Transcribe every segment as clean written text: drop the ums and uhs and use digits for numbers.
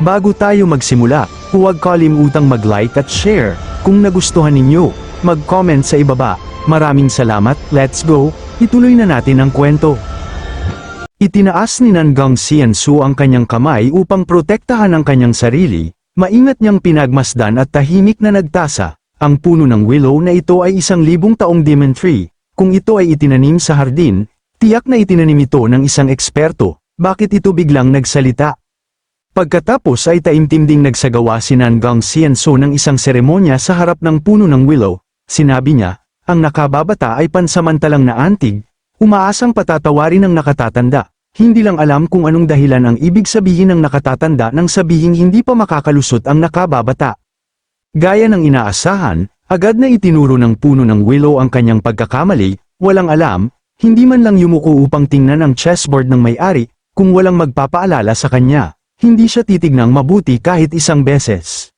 Bago tayo magsimula, huwag kalimutang mag-like at share. Kung nagustuhan ninyo, mag-comment sa ibaba. Maraming salamat, let's go, ituloy na natin ang kwento. Itinaas ni Nangang Xiansu ang kanyang kamay upang protektahan ang kanyang sarili, maingat niyang pinagmasdan at tahimik na nagtasa. Ang puno ng willow na ito ay 1,000 taong demon tree. Kung ito ay itinanim sa hardin, tiyak na itinanim ito ng isang eksperto. Bakit ito biglang nagsalita? Pagkatapos ay taimtim ding nagsagawa si Nangang Xiansu ng isang seremonya sa harap ng puno ng willow. Sinabi niya, ang nakababata ay pansamantalang naantig, umaasang patatawarin ng nakatatanda. Hindi lang alam kung anong dahilan ang ibig sabihin ng nakatatanda nang sabihing hindi pa makakalusot ang nakababata. Gaya ng inaasahan, agad na itinuro ng puno ng willow ang kanyang pagkakamali, walang alam, hindi man lang yumuko upang tingnan ang chessboard ng may-ari, kung walang magpapaalala sa kanya. Hindi siya titignang mabuti kahit isang beses.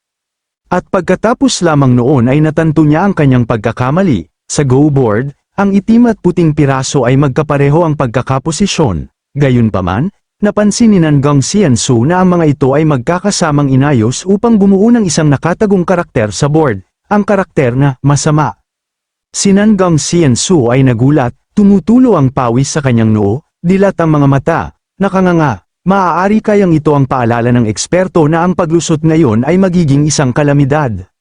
At pagkatapos lamang noon ay natanto niya ang kanyang pagkakamali. Sa go board, ang itim at puting piraso ay magkapareho ang pagkakaposisyon. Gayunpaman, napansin ni Nangang Xiansu na ang mga ito ay magkakasamang inayos upang bumuo ng isang nakatagong karakter sa board, ang karakter na masama. Si Nangang Xiansu ay nagulat, tumutulo ang pawis sa kanyang noo, dilat ang mga mata, nakanganga. Maaari kayang ito ang paalala ng eksperto na ang paglusot ngayon ay magiging isang kalamidad.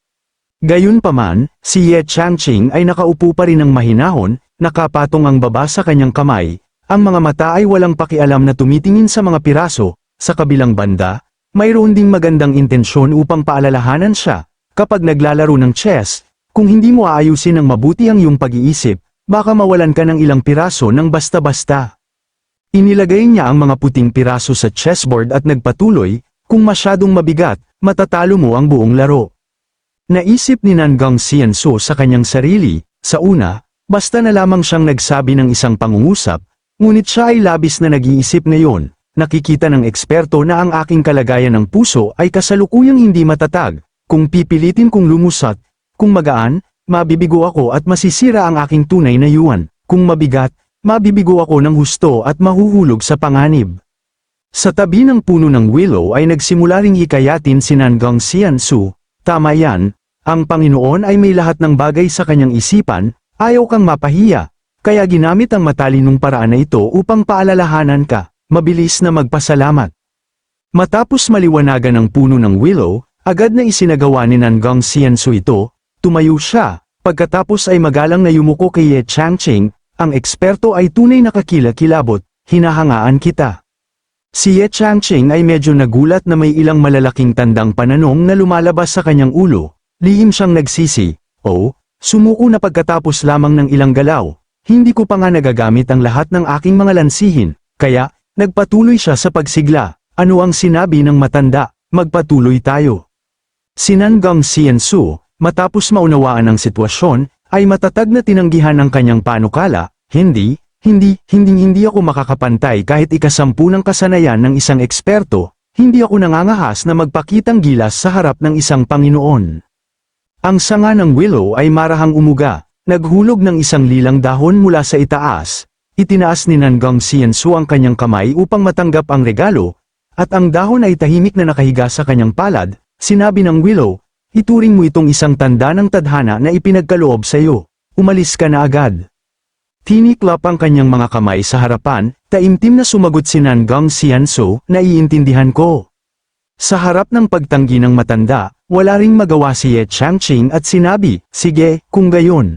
Gayunpaman, si Ye Changqing ay nakaupo pa rin ng mahinahon, nakapatong ang baba sa kanyang kamay, ang mga mata ay walang pakialam na tumitingin sa mga piraso. Sa kabilang banda, mayroon ding magandang intensyon upang paalalahanan siya, kapag naglalaro ng chess, kung hindi mo aayusin ng mabuti ang iyong pag-iisip, baka mawalan ka ng ilang piraso ng basta-basta. Inilagay niya ang mga puting piraso sa chessboard at nagpatuloy, kung masyadong mabigat, matatalo mo ang buong laro. Naisip ni Nangang Xiansu sa kanyang sarili, sa una, basta na lamang siyang nagsabi ng isang pangungusap, ngunit siya ay labis na nag-iisip ngayon, nakikita ng eksperto na ang aking kalagayan ng puso ay kasalukuyang hindi matatag, kung pipilitin kong lumusat, kung magaan, mabibigo ako at masisira ang aking tunay na yuan, kung mabigat, mabibigo ako ng husto at mahuhulog sa panganib. Sa tabi ng puno ng willow ay nagsimula ring hikayatin si Nangang Xiansu, tama yan, ang Panginoon ay may lahat ng bagay sa kanyang isipan, ayaw kang mapahiya, kaya ginamit ang matalinong paraan na ito upang paalalahanan ka, mabilis na magpasalamat. Matapos maliwanagan ang puno ng willow, agad na isinagawa ni Nangang Xiansu ito, tumayo siya, pagkatapos ay magalang na yumuko kay Ye Changqing. Ang eksperto ay tunay na kakilakilabot, hinahangaan kita. Si Ye Changqing ay medyo nagulat na may ilang malalaking tandang pananong na lumalabas sa kanyang ulo, lihim siyang nagsisi, oh, sumuko na pagkatapos lamang ng ilang galaw, hindi ko pa nga nagagamit ang lahat ng aking mga lansihin, kaya, nagpatuloy siya sa pagsigla, ano ang sinabi ng matanda, magpatuloy tayo. Si Nangang Xiansu, matapos maunawaan ang sitwasyon, ay matatag na tinanggihan ang kanyang panukala, hindi ako makakapantay kahit ikasampu ng kasanayan ng isang eksperto, hindi ako nangangahas na magpakitang gilas sa harap ng isang Panginoon. Ang sanga ng willow ay marahang umuga, naghulog ng isang lilang dahon mula sa itaas, itinaas ni Nangang Xiansu ang kanyang kamay upang matanggap ang regalo, at ang dahon ay tahimik na nakahiga sa kanyang palad, sinabi ng willow, ituring mo itong isang tanda ng tadhana na ipinagkaloob sa iyo. Umalis ka na agad. Tiniklap ang kanyang mga kamay sa harapan, taimtim na sumagot si Nangang Xiansu, naiintindihan ko. Sa harap ng pagtanggi ng matanda, wala ring magawa si Ye Changqing at sinabi, sige, kung gayon.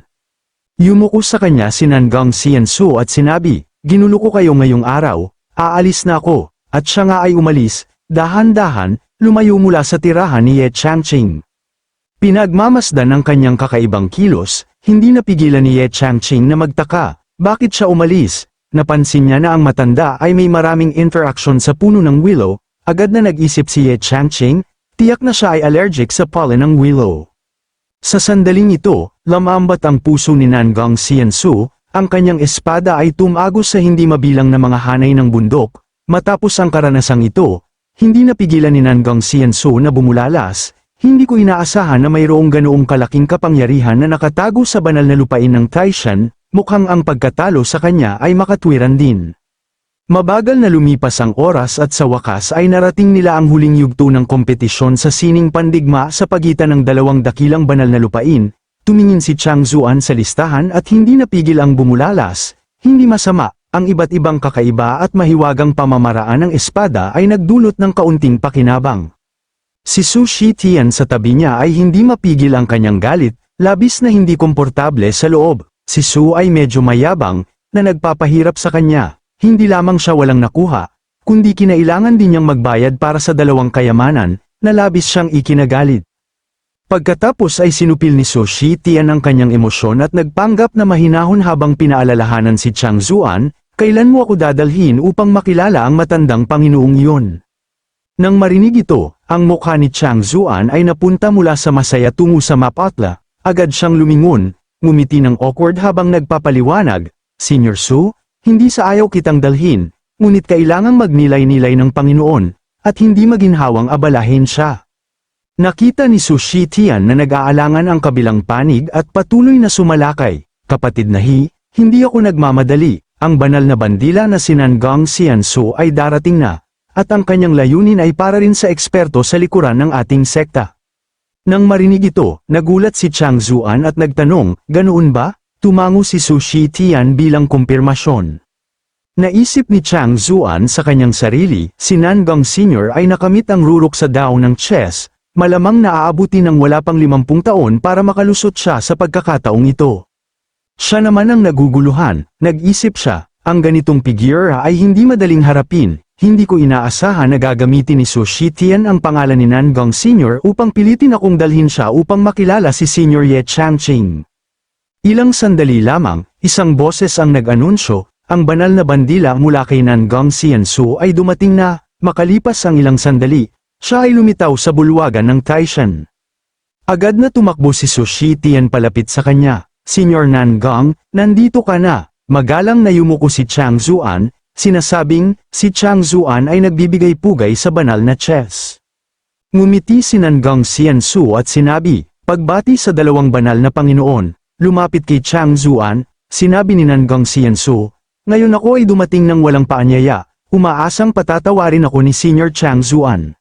Yumuko sa kanya si Nangang Xiansu at sinabi, ginulo ko kayo ngayong araw, aalis na ako, at siya nga ay umalis, dahan-dahan, lumayo mula sa tirahan ni Ye Changqing. Pinagmamasdan ng kanyang kakaibang kilos, hindi napigilan ni Ye Changqing na magtaka, bakit siya umalis, napansin niya na ang matanda ay may maraming interaction sa puno ng willow, agad na nag-isip si Ye Changqing, tiyak na siya ay allergic sa pollen ng willow. Sa sandaling ito, lamambat ang puso ni Nangang Xiansu, ang kanyang espada ay tumagos sa hindi mabilang na mga hanay ng bundok, matapos ang karanasang ito, hindi napigilan ni Nangang Xiansu na bumulalas. Hindi ko inaasahan na mayroong ganoong kalaking kapangyarihan na nakatago sa banal na lupain ng Taishan, mukhang ang pagkatalo sa kanya ay makatwiran din. Mabagal na lumipas ang oras at sa wakas ay narating nila ang huling yugto ng kompetisyon sa sining pandigma sa pagitan ng dalawang dakilang banal na lupain. Tumingin si Chang Zuan sa listahan at hindi napigil ang bumulalas. Hindi masama, ang iba't ibang kakaiba at mahiwagang pamamaraan ng espada ay nagdulot ng kaunting pakinabang. Si Su Shitian sa tabi niya ay hindi mapigil ang kanyang galit, labis na hindi komportable sa loob. Si Su ay medyo mayabang, na nagpapahirap sa kanya. Hindi lamang siya walang nakuha, kundi kinailangan din niyang magbayad para sa dalawang kayamanan, na labis siyang ikinagalit. Pagkatapos ay sinupil ni Su Shitian ang kanyang emosyon at nagpanggap na mahinahon habang pinaalalahanan si Chang Zuan, kailan mo ako dadalhin upang makilala ang matandang Panginoong iyon. Nang marinig ito, ang mukha ni Chang Zuan ay napunta mula sa masaya tungo sa mapatla, agad siyang lumingon, ngumiti ng awkward habang nagpapaliwanag, Senior Su, hindi sa ayaw kitang dalhin, ngunit kailangang magnilay-nilay ng Panginoon, at hindi maginhawang abalahin siya. Nakita ni Su Shitian na nag-aalangan ang kabilang panig at patuloy na sumalakay, kapatid na hindi ako nagmamadali, ang banal na bandila na si Nangang Xiansu ay darating na, at ang kanyang layunin ay para rin sa eksperto sa likuran ng ating sekta. Nang marinig ito, nagulat si Chang Zuan at nagtanong, ganoon ba? Tumango si Su Shitian bilang kumpirmasyon. Naisip ni Chang Zuan sa kanyang sarili, si Nangang Sr. ay nakamit ang rurok sa dao ng chess, malamang naaabuti ng wala pang 50 taon para makalusot siya sa pagkakataong ito. Siya naman ang naguguluhan, nag-isip siya, ang ganitong figure ay hindi madaling harapin, hindi ko inaasahan na gagamitin ni Su Shitian ang pangalan ni Nangang Sr. upang pilitin akong dalhin siya upang makilala si Sr. Ye Changqing. Ilang sandali lamang, isang boses ang nag-anunsyo, ang banal na bandila mula kay Nangang Xiansu ay dumating na, makalipas ang ilang sandali, siya ay lumitaw sa bulwagan ng Taishan. Agad na tumakbo si Su Shitian palapit sa kanya, Senior Nangang, nandito ka na, magalang na yumuko si Chang Zuan, sinasabing, si Chang Zuan ay nagbibigay pugay sa banal na chess. Ngumiti si Nangang Xiansu at sinabi, pagbati sa dalawang banal na Panginoon. Lumapit kay Chang Zuan, sinabi ni Nangang Xiansu, ngayon ako ay dumating ng walang paanyaya, umaasang patatawarin ako ni Senior Chang Zuan.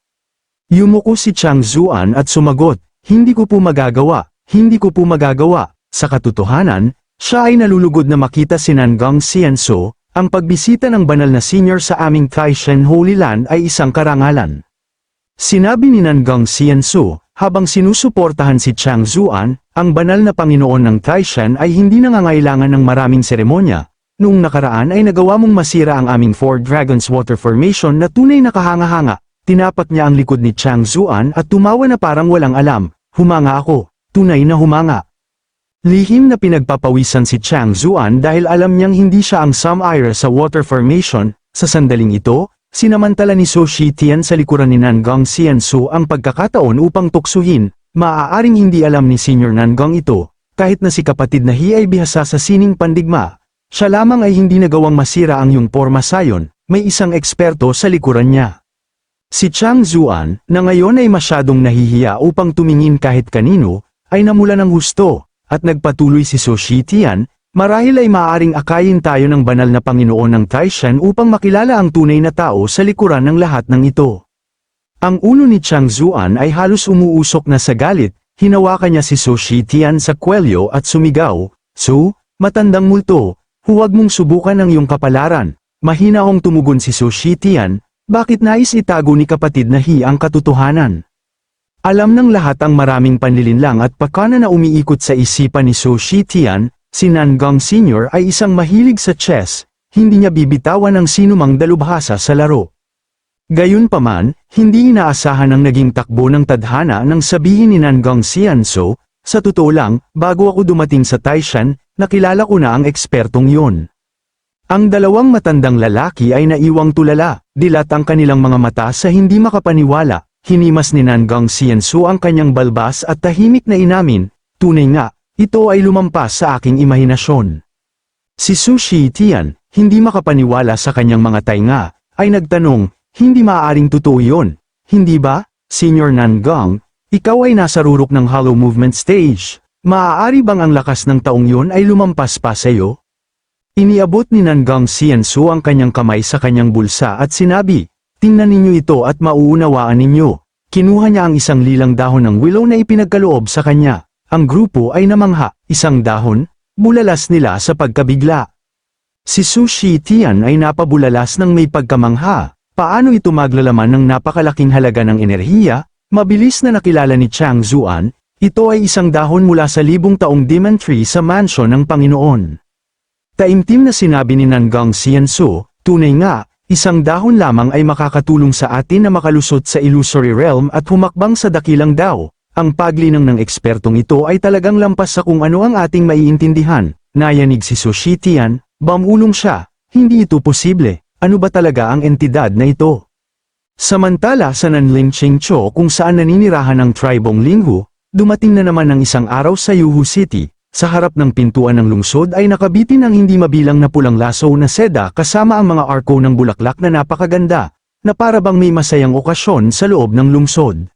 Yumuko si Chang Zuan at sumagot, hindi ko po magagawa, hindi ko po magagawa. Sa katotohanan, siya ay nalulugod na makita si Nangang Xiansu, ang pagbisita ng banal na senior sa aming Taishan Holy Land ay isang karangalan. Sinabi ni Nangang Xiansu, habang sinusuportahan si Chang Zuan, ang banal na Panginoon ng Taishan ay hindi nangangailangan ng maraming seremonya. Noong nakaraan ay nagawa mong masira ang aming Four Dragons Water Formation na tunay na kahanga-hanga. Tinapak niya ang likod ni Chang Zuan at tumawa na parang walang alam. Humanga ako. Tunay na humanga. Lihim na pinagpapawisan si Chang Zuan dahil alam niyang hindi siya ang sumire sa Water Formation. Sa sandaling ito, sinamantala ni Su Shitian sa likuran ni Nangang Xiansu ang pagkakataon upang tuksuhin. Maaaring hindi alam ni Senior Nangang ito, kahit na si kapatid na ay bihasa sa sining pandigma. Siya lamang ay hindi nagawang masira ang iyong porma sayon, may isang eksperto sa likuran niya. Si Chang Zuan, na ngayon ay masyadong nahihiya upang tumingin kahit kanino, ay namula ng husto, at nagpatuloy si Su Shitian, marahil ay maaaring akayin tayo ng banal na Panginoon ng Taishan upang makilala ang tunay na tao sa likuran ng lahat ng ito. Ang ulo ni Chang Zuan ay halos umuusok na sa galit, hinawakan niya si Su Shitian sa kwelyo at sumigaw, Su, matandang multo, huwag mong subukan ang iyong kapalaran. Mahinahong tumugon si Su Shitian, bakit nais itago ni kapatid na ang katotohanan? Alam ng lahat ang maraming panlilinlang at pakana na umiikot sa isipan ni Su Shitian, si Nangang Sr. ay isang mahilig sa chess, hindi niya bibitawan ang sinumang dalubhasa sa laro. Gayunpaman, hindi inaasahan ang naging takbo ng tadhana nang sabihin ni Nangang Xiansu, sa totoo lang, bago ako dumating sa Taishan, nakilala ko na ang ekspertong yun. Ang dalawang matandang lalaki ay naiwang tulala, dilat ang kanilang mga mata sa hindi makapaniwala, hinimas ni Nangang Xiansu ang kanyang balbas at tahimik na inamin, tunay nga, ito ay lumampas sa aking imahinasyon. Si Su Shitian, hindi makapaniwala sa kanyang mga tainga, ay nagtanong, hindi maaaring totoo yun, hindi ba, Senior Nangang, ikaw ay nasa rurok ng Hollow Movement Stage, maaari bang ang lakas ng taong yun ay lumampas pa sa iyo? Iniabot ni Nangang Xiansu ang kanyang kamay sa kanyang bulsa at sinabi, "Tingnan ninyo ito at mauunawaan ninyo." Kinuha niya ang isang lilang dahon ng willow na ipinagkaloob sa kanya. Ang grupo ay namangha, isang dahon, bulalas nila sa pagkabigla. Si Su Shitian ay napabulalas ng may pagkamangha. Paano ito maglalaman ng napakalaking halaga ng enerhiya? Mabilis na nakilala ni Chang Zuan, ito ay isang dahon mula sa 1000 taong demon tree sa mansyon ng Panginoon. Taimtim na sinabi ni Nangang Xiansu, tunay nga, isang dahon lamang ay makakatulong sa atin na makalusot sa illusory realm at humakbang sa dakilang Dao. Ang paglinang ng ekspertong ito ay talagang lampas sa kung ano ang ating maiintindihan. Nayanig si Su Shitian, bamulong siya, hindi ito posible, ano ba talaga ang entidad na ito? Samantala sa Nanling Chingcho kung saan naninirahan ang tribong Linghu, dumating na naman ng isang araw sa Yuhu City. Sa harap ng pintuan ng lungsod ay nakabitin ang hindi mabilang na pulang laso na seda kasama ang mga arko ng bulaklak na napakaganda, na para bang may masayang okasyon sa loob ng lungsod.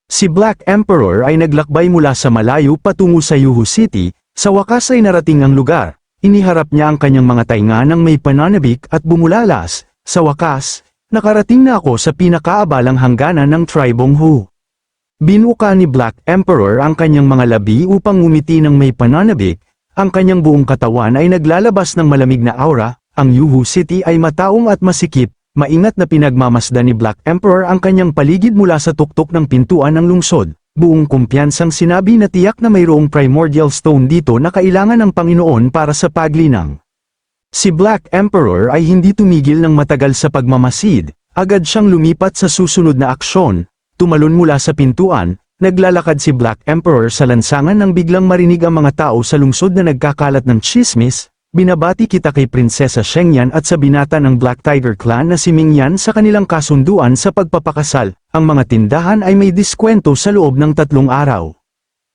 Si Black Emperor ay naglakbay mula sa malayo patungo sa Yuhu City, sa wakas ay narating ang lugar. Iniharap niya ang kanyang mga tainga ng may pananabik at bumulalas. Sa wakas, nakarating na ako sa pinakaabalang hangganan ng tribong Hu. Binuka ni Black Emperor ang kanyang mga labi upang ngumiti ng may pananabik, ang kanyang buong katawan ay naglalabas ng malamig na aura, ang Yuhu City ay mataong at masikip, maingat na pinagmamasdan ni Black Emperor ang kanyang paligid mula sa tuktok ng pintuan ng lungsod, buong kumpiyansang sinabi na tiyak na mayroong primordial stone dito na kailangan ng Panginoon para sa paglinang. Si Black Emperor ay hindi tumigil ng matagal sa pagmamasid, agad siyang lumipat sa susunod na aksyon. Tumalon mula sa pintuan, naglalakad si Black Emperor sa lansangan nang biglang marinig ang mga tao sa lungsod na nagkakalat ng chismis, "Binabati kita kay Prinsesa Shengyan at sa binata ng Black Tiger Clan na si Mingyan sa kanilang kasunduan sa pagpapakasal, ang mga tindahan ay may diskwento sa loob ng 3 araw."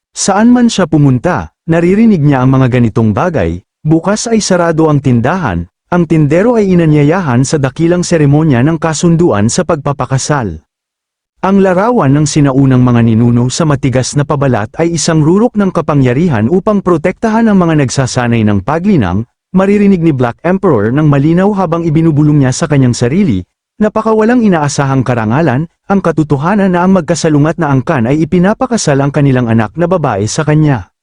Saan man siya pumunta, naririnig niya ang mga ganitong bagay, bukas ay sarado ang tindahan, ang tindero ay inanyayahan sa dakilang seremonya ng kasunduan sa pagpapakasal. Ang larawan ng sinaunang mga ninuno sa matigas na pabalat ay isang rurok ng kapangyarihan upang protektahan ang mga nagsasanay ng paglinang. Maririnig ni Black Emperor ng malinaw habang ibinubulong niya sa kanyang sarili, napakawalang inaasahang karangalan, ang katotohanan na ang magkasalungat na angkan ay ipinapakasal ang kanilang anak na babae sa kanya.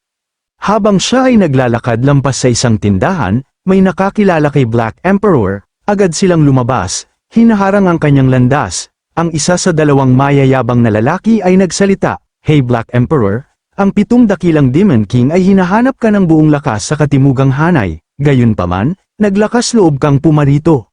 Habang siya ay naglalakad lampas sa isang tindahan, may nakakilala kay Black Emperor, agad silang lumabas, hinaharang ang kanyang landas. Ang isa sa 2 mayayabang na lalaki ay nagsalita, "Hey Black Emperor, ang 7 dakilang Demon King ay hinahanap ka ng buong lakas sa katimugang hanay, gayunpaman, naglakas loob kang pumarito."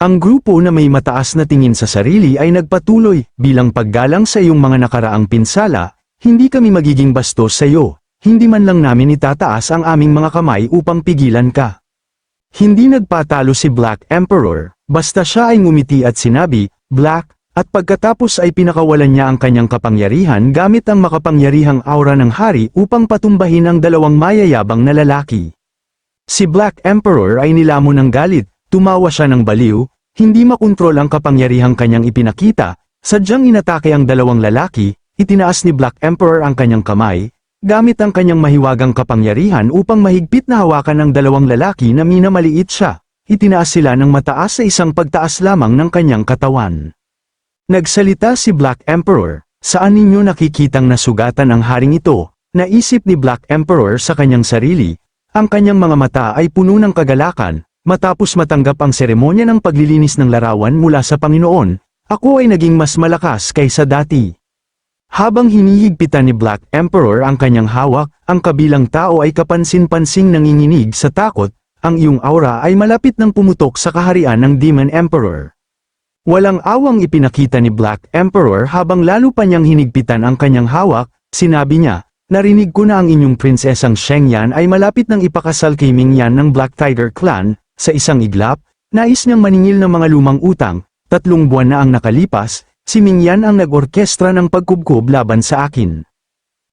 Ang grupo na may mataas na tingin sa sarili ay nagpatuloy, "Bilang paggalang sa iyong mga nakaraang pinsala, hindi kami magiging bastos sa iyo, hindi man lang namin itataas ang aming mga kamay upang pigilan ka." Hindi nagpatalo si Black Emperor, basta siya ay ngumiti at sinabi, "Black," at pagkatapos ay pinakawalan niya ang kanyang kapangyarihan gamit ang makapangyarihang aura ng hari upang patumbahin ang 2 mayayabang na lalaki. Si Black Emperor ay nilamon ng galit, tumawa siya ng baliw, hindi makontrol ang kapangyarihang kanyang ipinakita, sadyang inatake ang 2 lalaki, itinaas ni Black Emperor ang kanyang kamay, gamit ang kanyang mahiwagang kapangyarihan upang mahigpit na hawakan ng 2 lalaki na minamaliit siya, itinaas sila ng mataas sa isang pagtaas lamang ng kanyang katawan. Nagsalita si Black Emperor, "Saan ninyo nakikitang nasugatan ang haring ito?" Naisip ni Black Emperor sa kanyang sarili, ang kanyang mga mata ay puno ng kagalakan, matapos matanggap ang seremonya ng paglilinis ng larawan mula sa Panginoon, "Ako ay naging mas malakas kaysa dati." Habang hinihigpitan ni Black Emperor ang kanyang hawak, ang kabilang tao ay kapansin-pansing nanginginig sa takot, ang iyong aura ay malapit ng pumutok sa kaharian ng Demon Emperor. Walang awang ipinakita ni Black Emperor habang lalo pa niyang hinigpitan ang kanyang hawak, sinabi niya, "Narinig ko na ang inyong prinsesang Shengyan ay malapit ng ipakasal kay Mingyan ng Black Tiger Clan." Sa isang iglap, nais niyang maningil ng mga lumang utang, 3 buwan na ang nakalipas, si Mingyan ang nag-orkestra ng pagkubkob laban sa akin.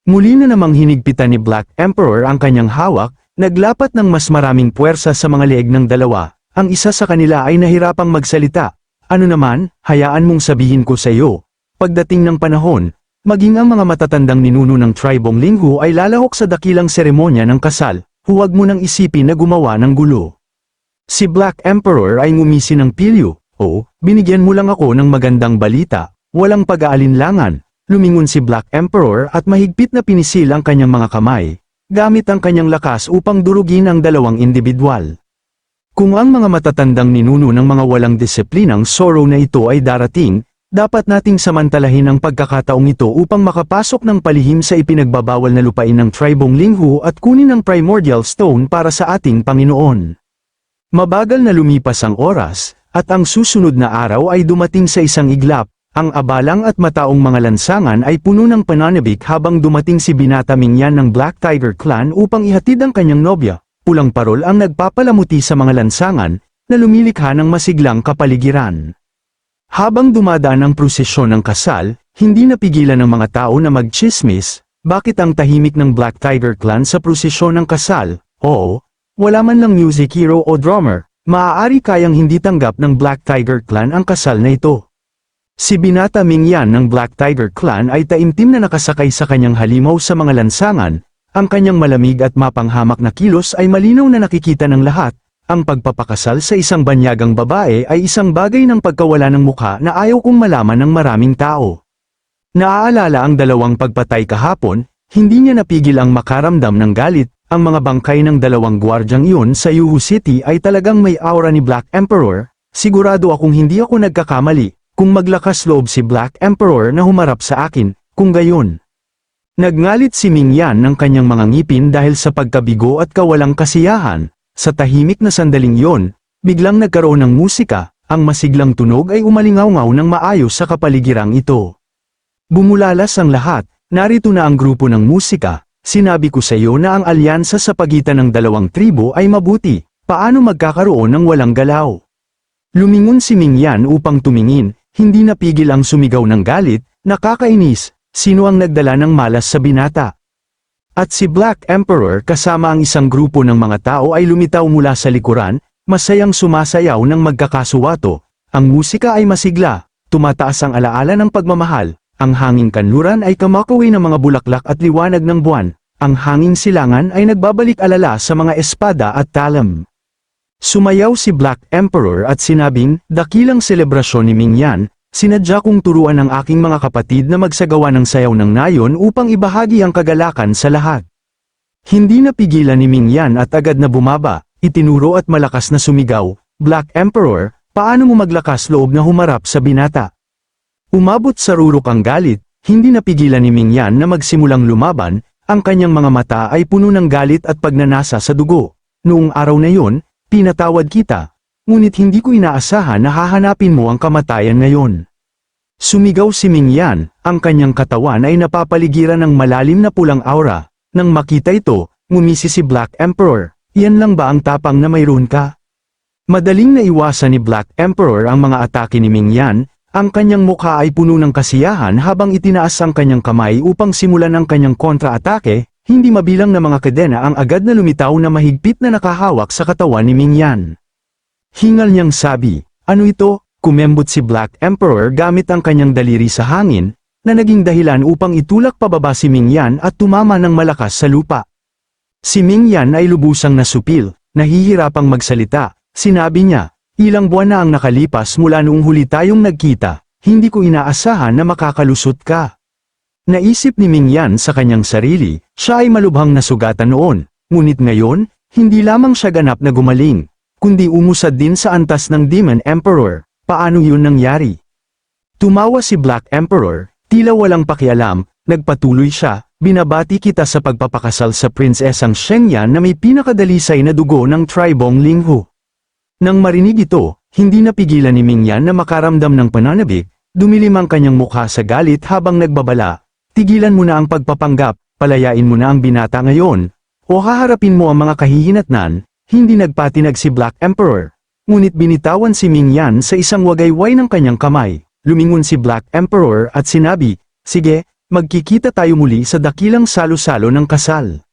Muli na namang hinigpitan ni Black Emperor ang kanyang hawak, naglapat ng mas maraming puwersa sa mga leeg ng 2, ang isa sa kanila ay nahirapang magsalita. "Ano naman, hayaan mong sabihin ko sa iyo. Pagdating ng panahon, maging ang mga matatandang ninuno ng tribong Linghu ay lalahok sa dakilang seremonya ng kasal, huwag mo nang isipin na gumawa ng gulo." Si Black Emperor ay ngumisi ng pilyo. "Oh, binigyan mo lang ako ng magandang balita, walang pag-aalinlangan." Lumingon si Black Emperor at mahigpit na pinisil ang kanyang mga kamay, gamit ang kanyang lakas upang durugin ang dalawang individual. Kung ang mga matatandang ninuno ng mga walang disiplinang Zoro na ito ay darating, dapat nating samantalahin ang pagkakataong ito upang makapasok ng palihim sa ipinagbabawal na lupain ng Tribong Linghu at kunin ang Primordial Stone para sa ating Panginoon. Mabagal na lumipas ang oras, at ang susunod na araw ay dumating sa isang iglap. Ang abalang at mataong mga lansangan ay puno ng pananabik habang dumating si Binata Mingyan ng Black Tiger Clan upang ihatid ang kanyang nobya. Pulang parol ang nagpapalamuti sa mga lansangan, na lumilikha ng masiglang kapaligiran. Habang dumadaan ang prosesyon ng kasal, hindi napigilan ng mga tao na magchismis. Bakit ang tahimik ng Black Tiger Clan sa prosesyon ng kasal? Oo, wala man lang music hero o drummer, maaari kayang hindi tanggap ng Black Tiger Clan ang kasal na ito. Si Binata Mingyan ng Black Tiger Clan ay taimtim na nakasakay sa kanyang halimaw sa mga lansangan. Ang kanyang malamig at mapanghamak na kilos ay malinaw na nakikita ng lahat. Ang pagpapakasal sa isang banyagang babae ay isang bagay ng pagkawala ng mukha na ayaw kong malaman ng maraming tao. Naaalala ang dalawang pagpatay kahapon, hindi niya napigil ang makaramdam ng galit. Ang mga bangkay ng dalawang gwardyang iyon sa Yuhu City ay talagang may aura ni Black Emperor. Sigurado akong hindi ako nagkakamali kung maglakas loob si Black Emperor na humarap sa akin, kung gayon. Nagngalit si Mingyan ng kanyang mga ngipin dahil sa pagkabigo at kawalang kasiyahan. Sa tahimik na sandaling yon, biglang nagkaroon ng musika, ang masiglang tunog ay umalingaw-ngaw ng maayos sa kapaligirang ito. Bumulalas ang lahat, narito na ang grupo ng musika. Sinabi ko sa iyo na ang alyansa sa pagitan ng dalawang tribo ay mabuti, paano magkakaroon ng walang galaw? Lumingon si Mingyan upang tumingin. Hindi napigil ang sumigaw ng galit. Nakakainis, sino ang nagdala ng malas sa binata? At si Black Emperor kasama ang isang grupo ng mga tao ay lumitaw mula sa likuran, masayang sumasayaw ng magkakasuwato. Ang musika ay masigla, tumataas ang alaala ng pagmamahal, ang hanging kanluran ay kamakaway ng mga bulaklak at liwanag ng buwan, ang hanging silangan ay nagbabalik alala sa mga espada at talam. Sumayaw si Black Emperor at sinabing, dakilang selebrasyon ni Mingyan, sinadya kong turuan ang aking mga kapatid na magsagawa ng sayaw ng nayon upang ibahagi ang kagalakan sa lahat. Hindi napigilan ni Mingyan at agad na bumaba, itinuro at malakas na sumigaw, Black Emperor, paano mo maglakas loob na humarap sa binata? Umabot sa rurok ang galit, hindi napigilan ni Mingyan na magsimulang lumaban, ang kanyang mga mata ay puno ng galit at pagnanasa sa dugo. Noong araw na yon, pinatawad kita, ngunit hindi ko inaasahan na hahanapin mo ang kamatayan ngayon. Sumigaw si Mingyan, ang kanyang katawan ay napapaligiran ng malalim na pulang aura. Nang makita ito, ngumisi si Black Emperor, iyan lang ba ang tapang na mayroon ka? Madaling naiwasan ni Black Emperor ang mga atake ni Mingyan, ang kanyang mukha ay puno ng kasiyahan habang itinaas ang kanyang kamay upang simulan ang kanyang kontra-atake. Hindi mabilang na mga kadena ang agad na lumitaw na mahigpit na nakahawak sa katawan ni Mingyan. Hingal niyang sabi, ano ito? Kumembot si Black Emperor gamit ang kanyang daliri sa hangin, na naging dahilan upang itulak pababa si Mingyan at tumama ng malakas sa lupa. Si Mingyan ay lubusang nasupil, nahihirapang magsalita. Sinabi niya, ilang buwan na ang nakalipas mula noong huli tayong nagkita, hindi ko inaasahan na makakalusot ka. Naisip ni Mingyan sa kanyang sarili, siya ay malubhang nasugatan noon, ngunit ngayon, hindi lamang siya ganap na gumaling, kundi umusad din sa antas ng Demon Emperor. Paano yun nangyari? Tumawa si Black Emperor, tila walang pakialam, nagpatuloy siya, binabati kita sa pagpapakasal sa prinsesang Shengyan na may pinakadalisay na dugo ng Tribong Linghu. Nang marinig ito, hindi napigilan ni Mingyan na makaramdam ng pananabik, dumilim ang kanyang mukha sa galit habang nagbabala. Tigilan mo na ang pagpapanggap, palayain mo na ang binata ngayon, o haharapin mo ang mga kahihinatnan. Hindi nagpatinag si Black Emperor. Ngunit binitawan si Mingyan sa isang wagayway ng kanyang kamay. Lumingon si Black Emperor at sinabi, sige, magkikita tayo muli sa dakilang salo-salo ng kasal.